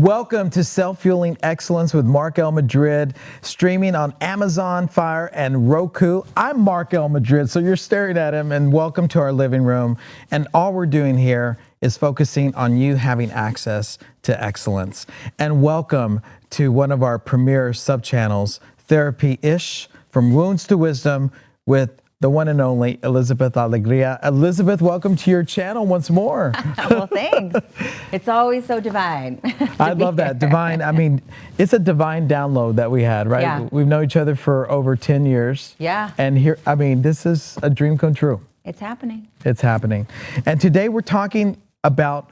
Welcome to Self-Fueling Excellence with Mark L. Madrid, streaming on Amazon Fire and Roku. I'm Mark L. Madrid, so you're staring at him, and welcome to our living room. And all we're doing here is focusing on you having access to excellence. And welcome to one of our premier sub-channels, Therapy-ish, From Wounds to Wisdom, with the one and only Elizabeth Alegria. Elizabeth, welcome to your channel once more. Well, thanks. It's always so divine. I love that. Divine. I mean, it's a divine download that we had, right? Yeah. We've known each other for over 10 years. Yeah. And here, I mean, this is a dream come true. It's happening. It's happening. And today we're talking about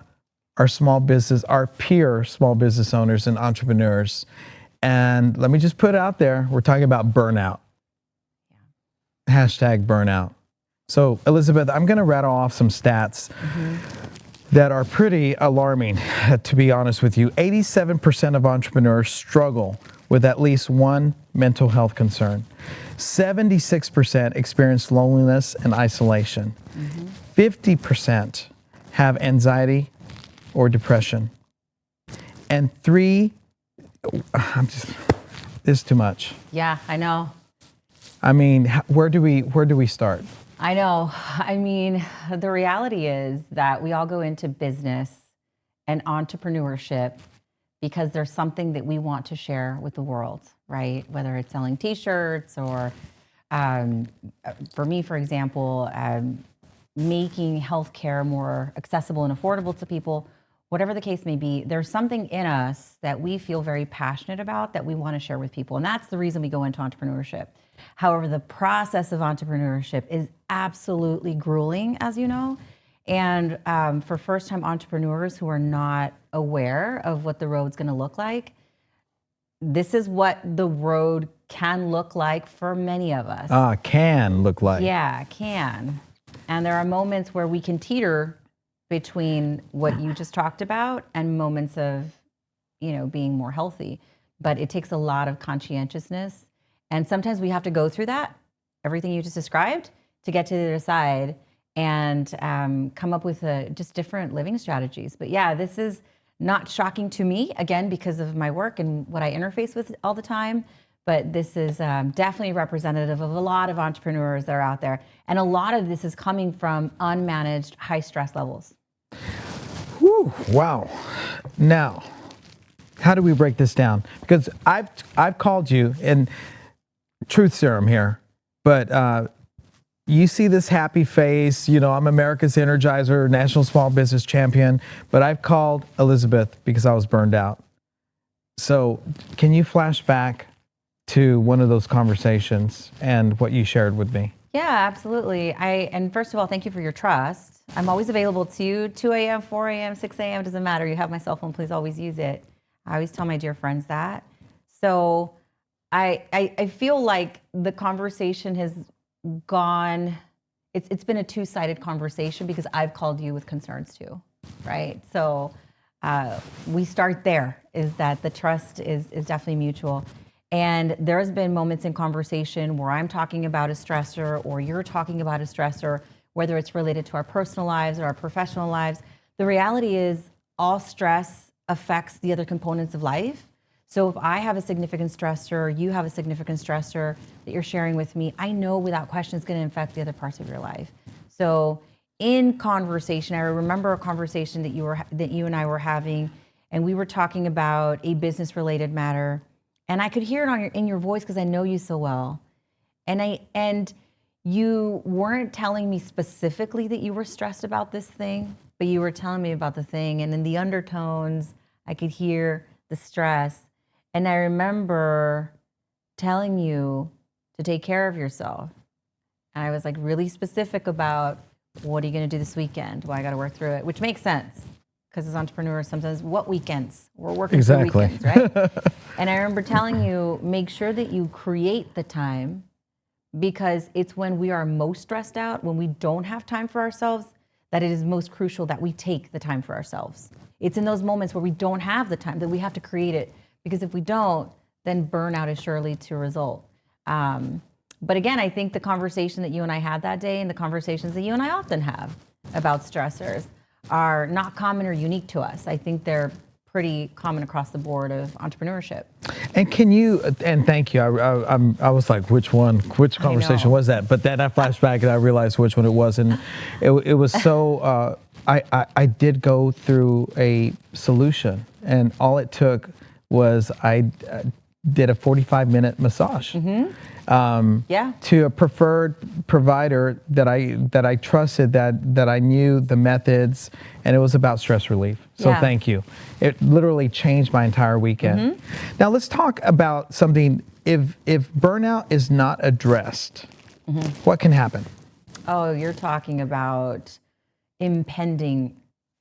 our small business, our peer small business owners and entrepreneurs. And let me just put it out there. We're talking about burnout. Hashtag burnout. So, Elizabeth, I'm going to rattle off some stats that are pretty alarming, to be honest with you. 87% of entrepreneurs struggle with at least one mental health concern. 76% experience loneliness and isolation. 50% have anxiety or depression. And this is too much. Yeah, I know. I mean, where do we start? I know. I mean, the reality is that we all go into business and entrepreneurship because there's something that we want to share with the world, right? Whether it's selling t-shirts or, for me, for example, making healthcare more accessible and affordable to people, whatever the case may be, there's something in us that we feel very passionate about that we want to share with people. And that's the reason we go into entrepreneurship. However, the process of entrepreneurship is absolutely grueling, as you know. And for first-time entrepreneurs who are not aware of what the road's going to look like, this is what the road can look like for many of us. Can look like. Yeah, can. And there are moments where we can teeter between what you just talked about and moments of, being more healthy. But it takes a lot of conscientiousness. And sometimes we have to go through that, everything you just described, to get to the other side and come up with just different living strategies. But yeah, this is not shocking to me, again, because of my work and what I interface with all the time. But this is definitely representative of a lot of entrepreneurs that are out there. And a lot of this is coming from unmanaged high stress levels. Whew, wow. Now, how do we break this down? Because I've called you, and truth serum here, but you see this happy face, I'm America's Energizer, National Small Business Champion, but I've called Elizabeth because I was burned out. So can you flash back to one of those conversations and what you shared with me? Yeah, absolutely. And first of all, thank you for your trust. I'm always available to you, 2 a.m., 4 a.m., 6 a.m., doesn't matter. You have my cell phone, please always use it. I always tell my dear friends that. So I feel like the conversation has gone, it's been a two-sided conversation because I've called you with concerns too, right? So we start there, is that the trust is definitely mutual. And there's been moments in conversation where I'm talking about a stressor or you're talking about a stressor, whether it's related to our personal lives or our professional lives. The reality is all stress affects the other components of life. So if I have a significant stressor, you have a significant stressor that you're sharing with me, I know without question it's going to affect the other parts of your life. So in conversation, I remember a conversation that you and I were having, and we were talking about a business-related matter, and I could hear it in your voice because I know you so well. And you weren't telling me specifically that you were stressed about this thing, but you were telling me about the thing, and in the undertones, I could hear the stress. And I remember telling you to take care of yourself. And I was like really specific about, what are you going to do this weekend? Well, I got to work through it, which makes sense because as entrepreneurs, sometimes what weekends? We're working through weekends, right? And I remember telling you, make sure that you create the time because it's when we are most stressed out, when we don't have time for ourselves, that it is most crucial that we take the time for ourselves. It's in those moments where we don't have the time that we have to create it. Because if we don't, then burnout is surely to result. But again, I think the conversation that you and I had that day and the conversations that you and I often have about stressors are not common or unique to us. I think they're pretty common across the board of entrepreneurship. And thank you. I was like, which conversation was that? But then I flashed back and I realized which one it was. And it was so, I did go through a solution, and all it took was I did a 45-minute massage. To a preferred provider that I trusted, that I knew the methods, and it was about stress relief. So thank you. It literally changed my entire weekend. Now let's talk about something. If burnout is not addressed, what can happen? Oh, you're talking about impending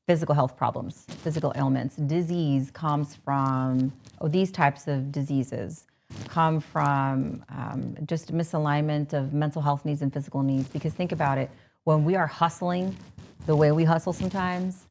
physical health problems, physical ailments. Disease comes from, these types of diseases come from just misalignment of mental health needs and physical needs. Because think about it, when we are hustling the way we hustle sometimes,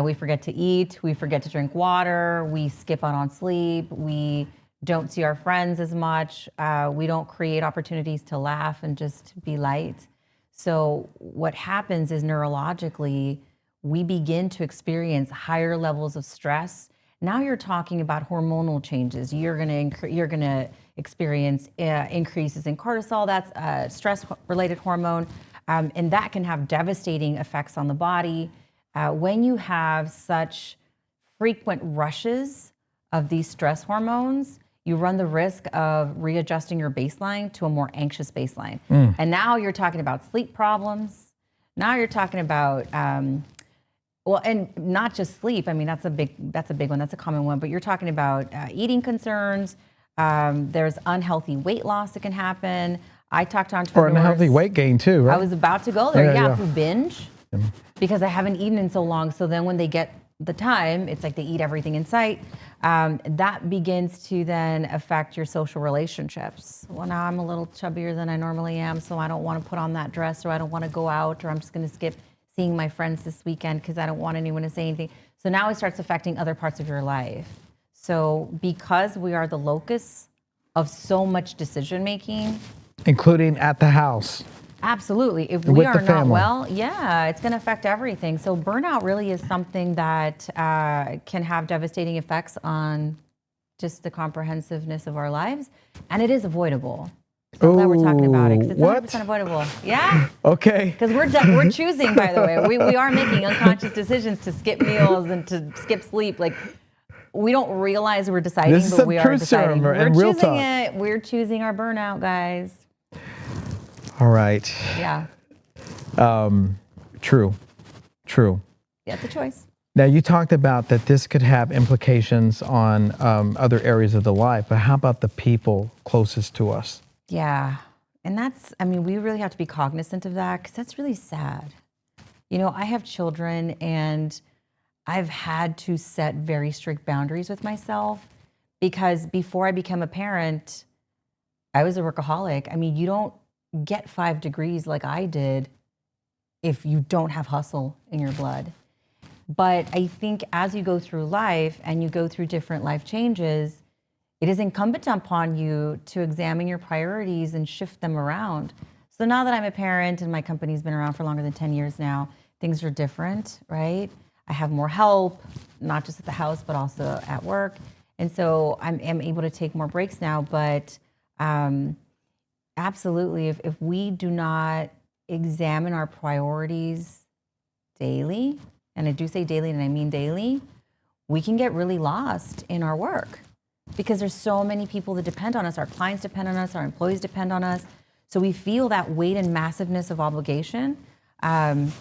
we forget to eat, we forget to drink water, we skip out on sleep, we don't see our friends as much, we don't create opportunities to laugh and just be light. So what happens is neurologically, we begin to experience higher levels of stress. Now you're talking about hormonal changes. You're gonna experience increases in cortisol. That's a stress-related hormone, and that can have devastating effects on the body. When you have such frequent rushes of these stress hormones, you run the risk of readjusting your baseline to a more anxious baseline. And now you're talking about sleep problems. Now you're talking about well, and not just sleep. I mean, that's a big one. That's a common one. But you're talking about eating concerns. There's unhealthy weight loss that can happen. I talked to entrepreneurs. Or unhealthy weight gain too, right? I was about to go there. Who binge because I haven't eaten in so long. So then when they get the time, it's like they eat everything in sight. That begins to then affect your social relationships. Well, now I'm a little chubbier than I normally am, so I don't want to put on that dress, or I don't want to go out, or I'm just going to skip seeing my friends this weekend because I don't want anyone to say anything. So now it starts affecting other parts of your life. So because we are the locus of so much decision making, including at the house. Absolutely. If we are not well, it's going to affect everything. So burnout really is something that can have devastating effects on just the comprehensiveness of our lives, and it is avoidable. So I'm glad we're talking about it, because it's 100% avoidable. Yeah. Okay. Because we're choosing, by the way. We are making unconscious decisions to skip meals and to skip sleep. Like, we don't realize we're deciding, but we are deciding. We're choosing it. We're choosing our burnout, guys. All right. Yeah. True. Yeah, it's a choice. Now, you talked about that this could have implications on other areas of the life, but how about the people closest to us? Yeah. And we really have to be cognizant of that, because that's really sad. You know, I have children, and I've had to set very strict boundaries with myself, because before I became a parent, I was a workaholic. I mean, you don't get 5 degrees like I did if you don't have hustle in your blood. But I think as you go through life and you go through different life changes, it is incumbent upon you to examine your priorities and shift them around. So now that I'm a parent and my company's been around for longer than 10 years now, things are different, right? I have more help, not just at the house, but also at work. And so I'm able to take more breaks now. But absolutely, if we do not examine our priorities daily, and I do say daily and I mean daily, we can get really lost in our work, because there's so many people that depend on us. Our clients depend on us, our employees depend on us. So we feel that weight and massiveness of obligation. And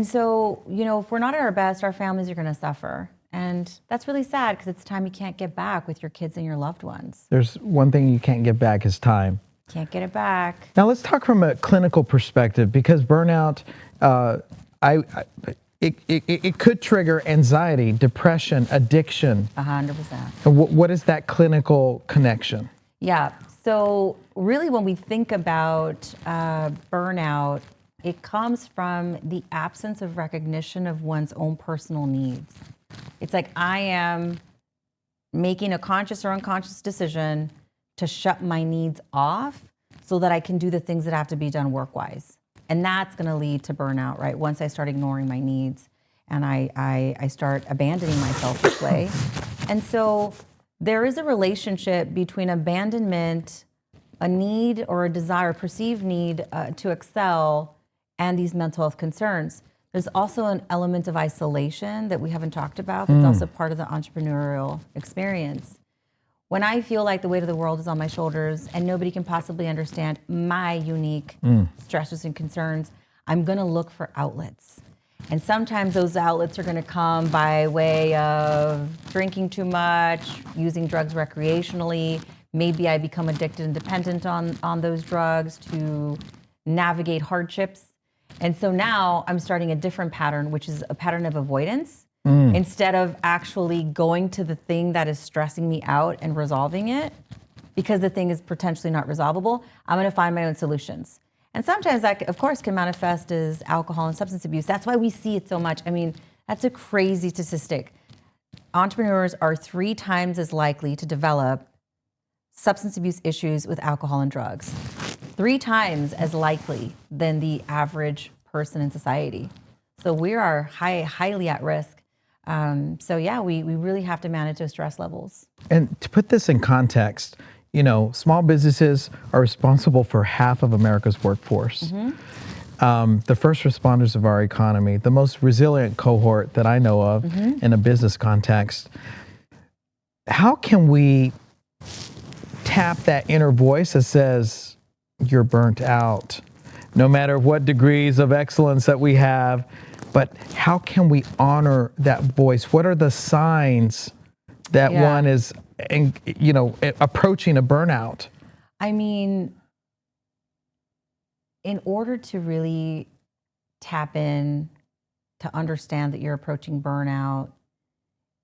so, you know, if we're not at our best, our families are going to suffer. And that's really sad, because it's time you can't get back with your kids and your loved ones. There's one thing you can't get back is time. Can't get it back. Now let's talk from a clinical perspective, because burnout, it could trigger anxiety, depression, addiction. 100%. What is that clinical connection? Yeah. So really, when we think about burnout, it comes from the absence of recognition of one's own personal needs. It's like, I am making a conscious or unconscious decision to shut my needs off so that I can do the things that have to be done work-wise. And that's going to lead to burnout, right? Once I start ignoring my needs. and I start abandoning myself this way. And so there is a relationship between abandonment, a need or a desire, perceived need to excel, and these mental health concerns. There's also an element of isolation that we haven't talked about that's also part of the entrepreneurial experience. When I feel like the weight of the world is on my shoulders and nobody can possibly understand my unique stresses and concerns, I'm gonna look for outlets. And sometimes those outlets are gonna come by way of drinking too much, using drugs recreationally. Maybe I become addicted and dependent on those drugs to navigate hardships. And so now I'm starting a different pattern, which is a pattern of avoidance. Instead of actually going to the thing that is stressing me out and resolving it, because the thing is potentially not resolvable, I'm gonna find my own solutions. And sometimes that, of course, can manifest as alcohol and substance abuse. That's why we see it so much. I mean, that's a crazy statistic. Entrepreneurs are 3 times as likely to develop substance abuse issues with alcohol and drugs. 3 times as likely than the average person in society. So we are highly at risk. So yeah, we really have to manage those stress levels. And to put this in context, you know, small businesses are responsible for half of America's workforce. The first responders of our economy, the most resilient cohort that I know of in a business context. How can we tap that inner voice that says, you're burnt out, no matter what degrees of excellence that we have? But how can we honor that voice? What are the signs that one is, you know, approaching a burnout? I mean, in order to really tap in to understand that you're approaching burnout,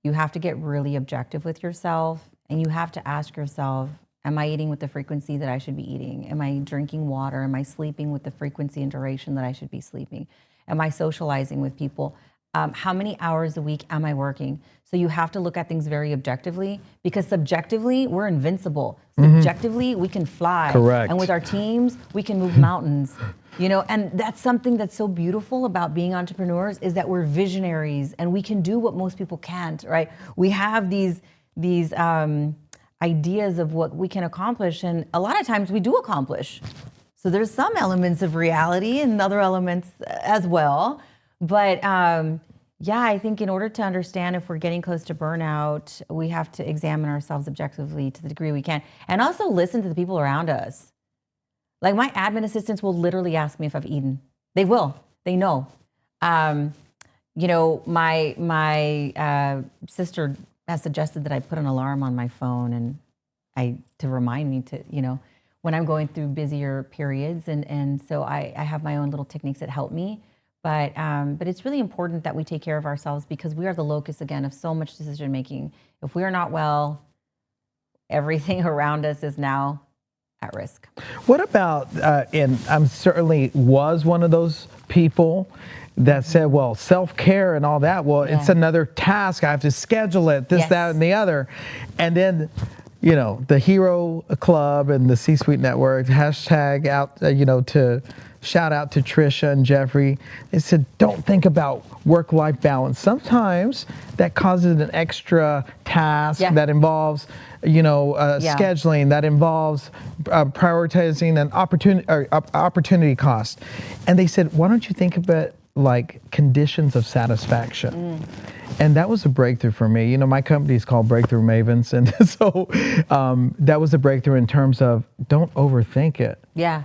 you have to get really objective with yourself, and you have to ask yourself, am I eating with the frequency that I should be eating? Am I drinking water? Am I sleeping with the frequency and duration that I should be sleeping? Am I socializing with people? How many hours a week am I working? So you have to look at things very objectively, because subjectively, we're invincible. Subjectively, we can fly. Correct. And with our teams, we can move mountains. You know, and that's something that's so beautiful about being entrepreneurs, is that we're visionaries and we can do what most people can't, right? We have these ideas of what we can accomplish, and a lot of times we do accomplish. So there's some elements of reality and other elements as well. But yeah, I think in order to understand if we're getting close to burnout, we have to examine ourselves objectively to the degree we can, and also listen to the people around us. Like my admin assistants will literally ask me if I've eaten. They will. They know. You know, my sister has suggested that I put an alarm on my phone and to remind me to, you know, when I'm going through busier periods. And so I have my own little techniques that help me. But it's really important that we take care of ourselves, because we are the locus, again, of so much decision making. If we are not well, everything around us is now at risk. What about, and I'm certainly was one of those people that said, well, self-care and all that, well, it's another task. I have to schedule it, this, that, and the other. And then, you know, the Hero Club and the C-Suite Network, hashtag out, you know, to shout out to Trisha and Jeffrey. They said, don't think about work-life balance. Sometimes that causes an extra task that involves, you know, scheduling, that involves prioritizing an opportunity cost. And they said, why don't you think of it like conditions of satisfaction? And that was a breakthrough for me. You know, my company is called Breakthrough Mavens. And so that was a breakthrough in terms of don't overthink it. Yeah.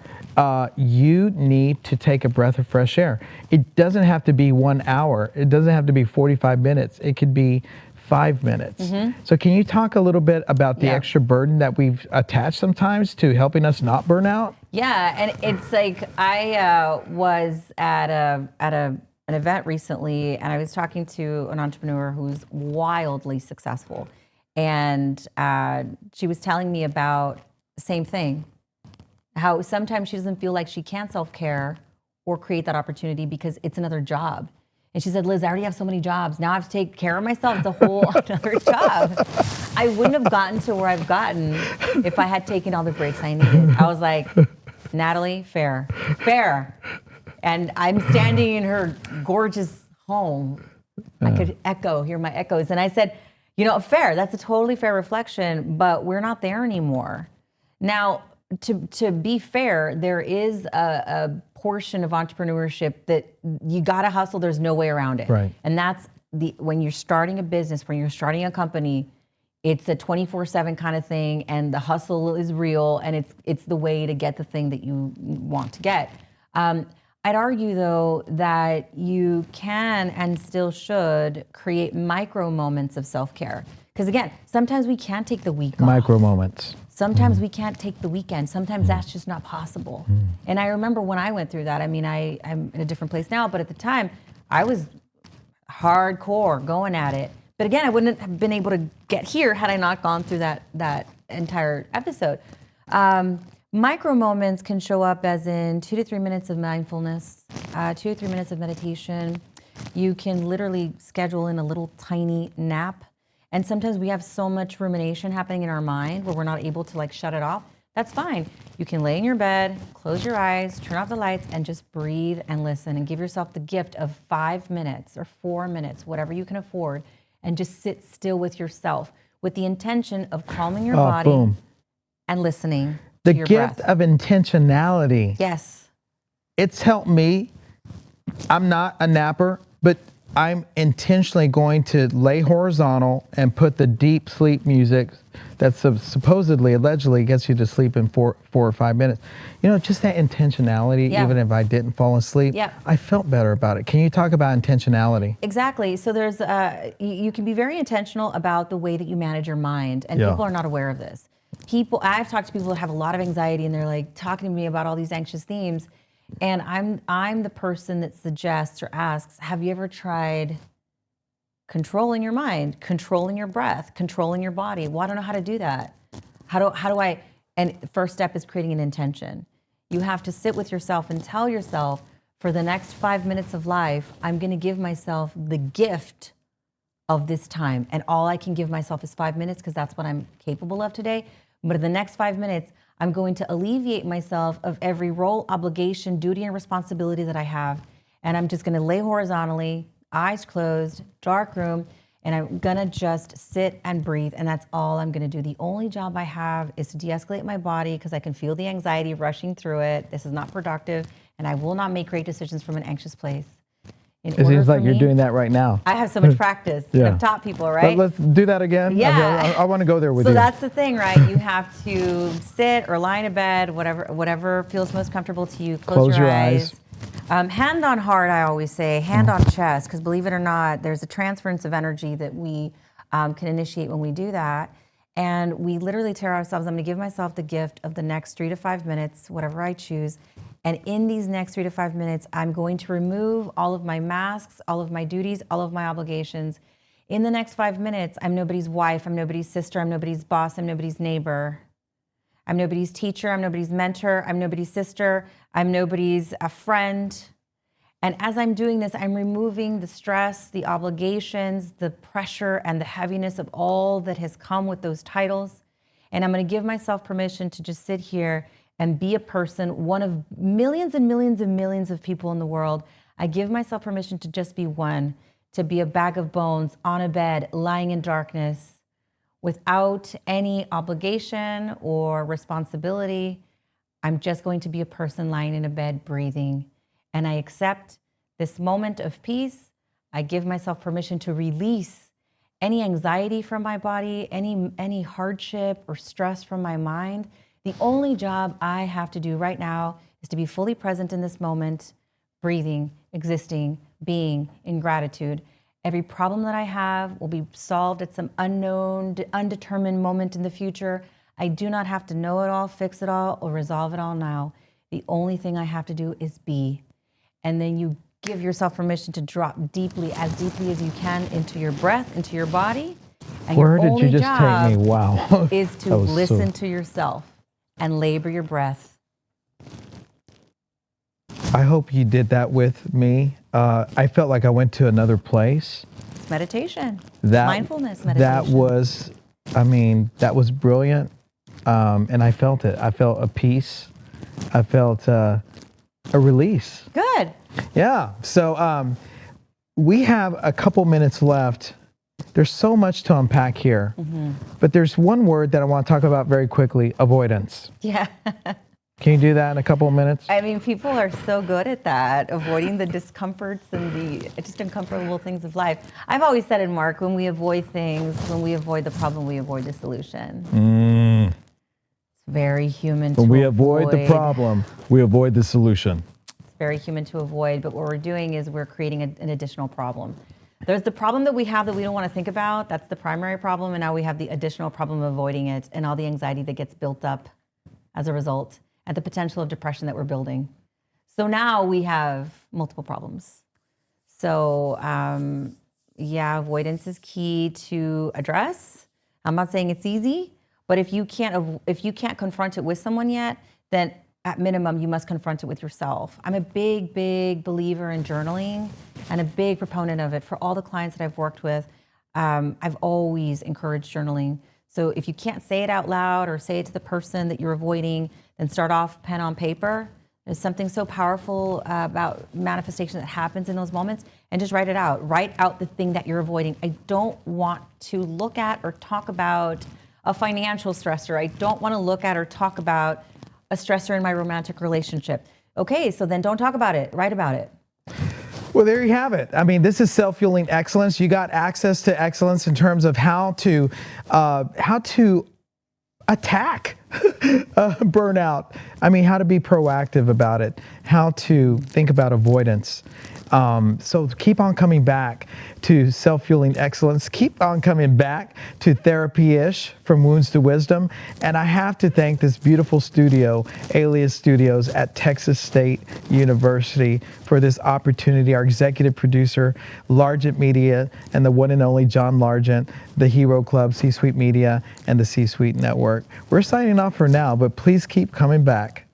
You need to take a breath of fresh air. It doesn't have to be 1 hour. It doesn't have to be 45 minutes. It could be 5 minutes. So can you talk a little bit about the extra burden that we've attached sometimes to helping us not burn out? Yeah, and it's like I was at an event recently, and I was talking to an entrepreneur who's wildly successful, and she was telling me about the same thing, how sometimes she doesn't feel like she can self-care or create that opportunity because it's another job. And she said, Liz, I already have so many jobs. Now I have to take care of myself. It's a whole another job. I wouldn't have gotten to where I've gotten if I had taken all the breaks I needed. I was like, Natalie, fair. And I'm standing in her gorgeous home I could hear my echoes. And I said, fair, that's a totally fair reflection, but we're not there anymore. Now, to be fair, there is a portion of entrepreneurship that you got to hustle. There's no way around it. Right. And that's when you're starting a business, when you're starting a company, it's a 24/7 kind of thing, and the hustle is real, and it's the way to get the thing that you want to get. I'd argue, though, that you can and still should create micro moments of self-care. Because again, sometimes we can't take the week off. Micro moments. Sometimes we can't take the weekend. Sometimes that's just not possible. And I remember when I went through that, I mean, I'm in a different place now, but at the time, I was hardcore going at it. But again, I wouldn't have been able to get here had I not gone through that entire episode. Micro moments can show up as in 2 to 3 minutes of mindfulness, 2 to 3 minutes of meditation. You can literally schedule in a little tiny nap. And sometimes we have so much rumination happening in our mind where we're not able to like shut it off. That's fine. You can lay in your bed, close your eyes, turn off the lights, and just breathe and listen and give yourself the gift of 5 minutes or 4 minutes, whatever you can afford, and just sit still with yourself with the intention of calming your body and listening the to your gift breath. of intentionality. Yes. It's helped me. I'm not a napper, but I'm intentionally going to lay horizontal and put the deep sleep music that allegedly gets you to sleep in 4 or 5 minutes. Just that intentionality, even if I didn't fall asleep, I felt better about it. Can you talk about intentionality? Exactly. So there's, you can be very intentional about the way that you manage your mind, and people are not aware of this. I've talked to people that have a lot of anxiety, and they're like talking to me about all these anxious themes. And I'm the person that suggests or asks, have you ever tried controlling your mind, controlling your breath, controlling your body? Well, I don't know how to do that. How do I, and the first step is creating an intention. You have to sit with yourself and tell yourself, for the next 5 minutes of life, I'm going to give myself the gift of this time. And all I can give myself is 5 minutes because that's what I'm capable of today. But in the next 5 minutes, I'm going to alleviate myself of every role, obligation, duty, and responsibility that I have. And I'm just going to lay horizontally, eyes closed, dark room, and I'm going to just sit and breathe. And that's all I'm going to do. The only job I have is to de-escalate my body because I can feel the anxiety rushing through it. This is not productive, and I will not make great decisions from an anxious place. It seems like you're doing that right now. I have so much practice. I've taught people, right? Let's do that again. Yeah. I want to go there with you. So that's the thing, right? You have to sit or lie in a bed, whatever feels most comfortable to you. Close your eyes. Hand on heart, I always say, hand on chest, because believe it or not, there's a transference of energy that we can initiate when we do that. And we literally tell ourselves, I'm going to give myself the gift of the next 3 to 5 minutes, whatever I choose. And in these next 3 to 5 minutes, I'm going to remove all of my masks, all of my duties, all of my obligations. In the next 5 minutes, I'm nobody's wife, I'm nobody's sister, I'm nobody's boss, I'm nobody's neighbor. I'm nobody's teacher, I'm nobody's mentor, I'm nobody's sister, I'm nobody's a friend. And as I'm doing this, I'm removing the stress, the obligations, the pressure, and the heaviness of all that has come with those titles. And I'm going to give myself permission to just sit here and be a person, one of millions and millions and millions of people in the world. I give myself permission to just be one, to be a bag of bones on a bed, lying in darkness, without any obligation or responsibility. I'm just going to be a person lying in a bed, breathing. And I accept this moment of peace. I give myself permission to release any anxiety from my body, any hardship or stress from my mind. The only job I have to do right now is to be fully present in this moment, breathing, existing, being in gratitude. Every problem that I have will be solved at some unknown, undetermined moment in the future. I do not have to know it all, fix it all, or resolve it all now. The only thing I have to do is be. And then you give yourself permission to drop deeply as you can into your breath, into your body. And Where your did only you just job take me? Wow. is to listen to yourself and labor your breath. I hope you did that with me. I felt like I went to another place. Meditation, mindfulness meditation. That was brilliant. And I felt it. I felt a peace. I felt a release. Good. Yeah. So we have a couple minutes left. There's so much to unpack here, but there's one word that I want to talk about very quickly: avoidance. Yeah. Can you do that in a couple of minutes? I mean, people are so good at that, avoiding the discomforts and the just uncomfortable things of life. I've always said it, Mark, when we avoid things, when we avoid the problem, we avoid the solution. It's very human to When we avoid the problem, we avoid the solution. It's very human to avoid, but what we're doing is we're creating an additional problem. There's the problem that we have that we don't want to think about. That's the primary problem, and now we have the additional problem of avoiding it and all the anxiety that gets built up as a result, and the potential of depression that we're building. So now we have multiple problems. So yeah, avoidance is key to address. I'm not saying it's easy, but if you can't confront it with someone yet, then at minimum, you must confront it with yourself. I'm a big, big believer in journaling and a big proponent of it. For all the clients that I've worked with, I've always encouraged journaling. So if you can't say it out loud or say it to the person that you're avoiding, then start off pen on paper. There's something so powerful about manifestation that happens in those moments, and just write it out. Write out the thing that you're avoiding. I don't want to look at or talk about a financial stressor. I don't want to look at or talk about a stressor in my romantic relationship. Okay, so then don't talk about it. Write about it. Well, there you have it. I mean, this is self-fueling excellence. You got access to excellence in terms of how to attack burnout. I mean, how to be proactive about it, how to think about avoidance. So keep on coming back to self-fueling excellence. Keep on coming back to Therapy-ish, from wounds to wisdom. And I have to thank this beautiful studio, Alias Studios at Texas State University, for this opportunity. Our executive producer, Largent Media, and the one and only John Largent, the Hero Club, C-Suite Media, and the C-Suite Network. We're signing off for now, but please keep coming back.